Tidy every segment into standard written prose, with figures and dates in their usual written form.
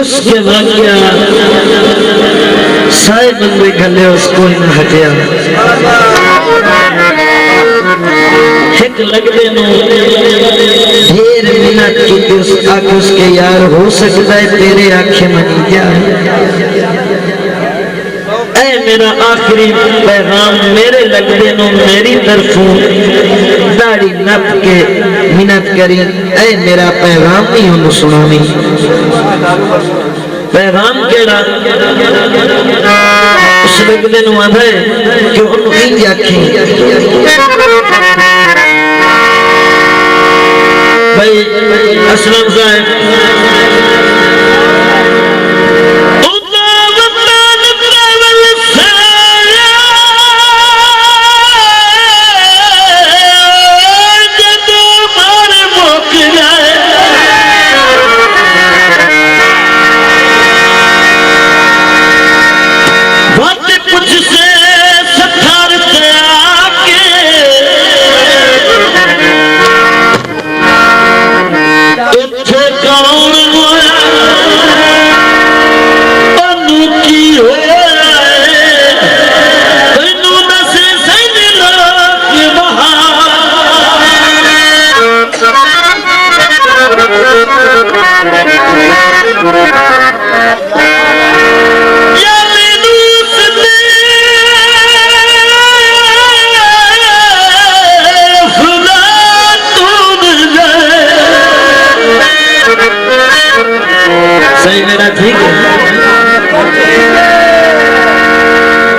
रुस के भाग गया, साए बंदे गले उसको ही न हटिया। एक लगते नो ढेर मिनट की उस आख उसके यार हो सकता है तेरे आंखें मनी क्या ऐ मेरा आखिरी पैगाम मेरे लगते नो मेरी तरफों दाढ़ी नप के मिन्नत करी ऐ मेरा पैगाम नहीं उन्हें सुनावी। पैगाम केड़ा उस लगते नो आधा कि उन्हें इंज आखी भाई असलम साहब सही मेरा ठीक है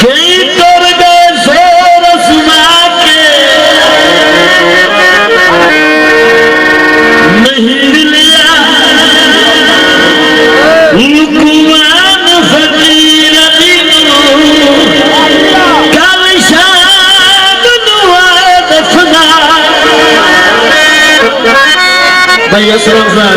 कई तोड़ गए शोर सुना के नहीं मिलिया हुकुमान फकीर कल शाम दुआ दफना भाई असलम साहब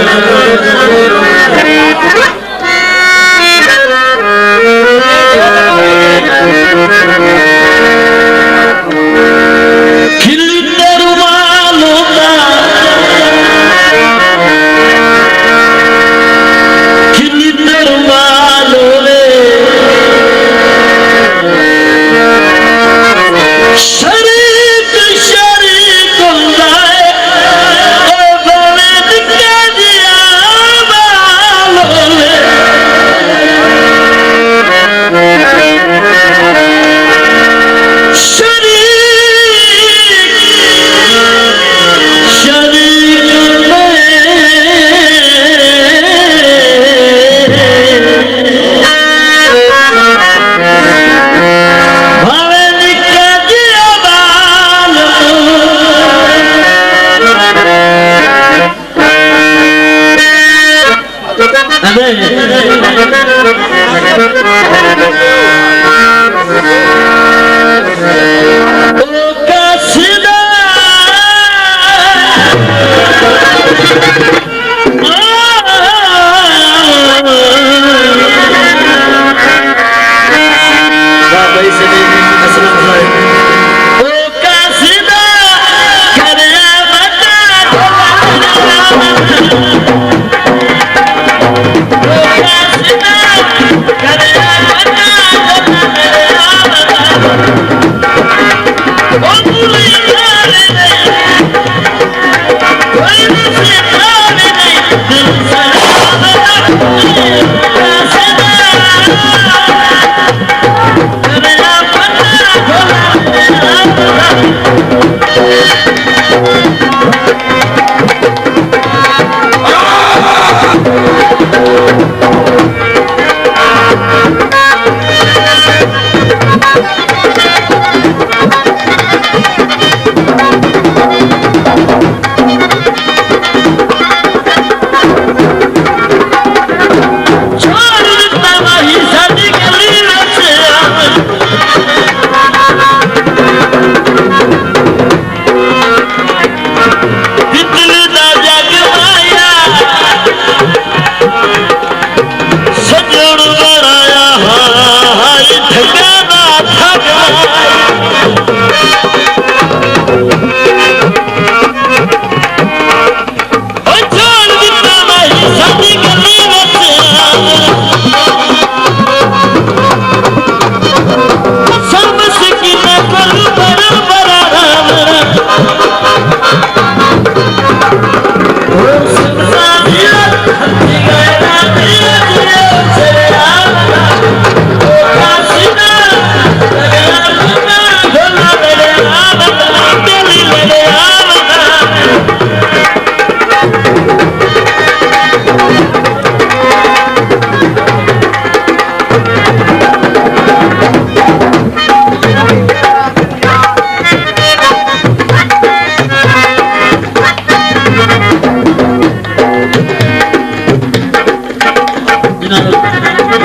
करे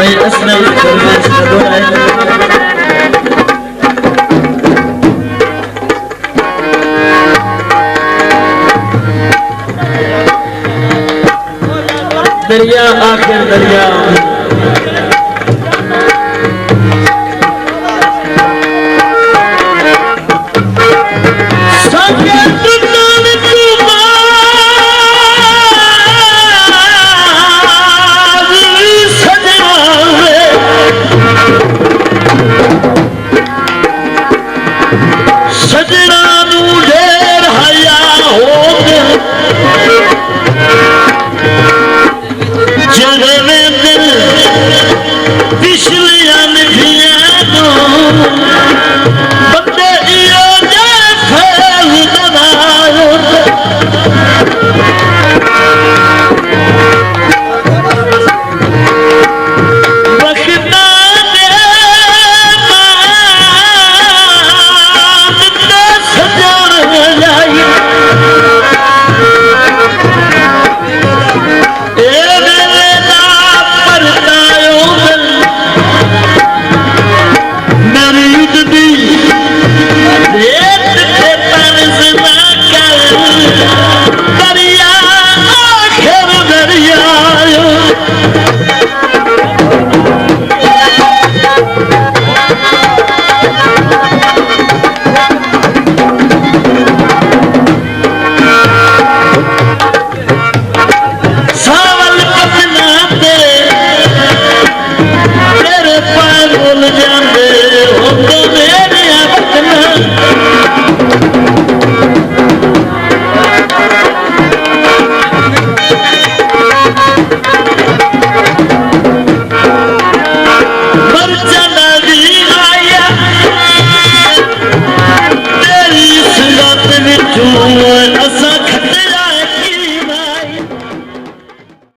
भाई असलम फरमाइश कर रहा है। दरिया आखिर दरिया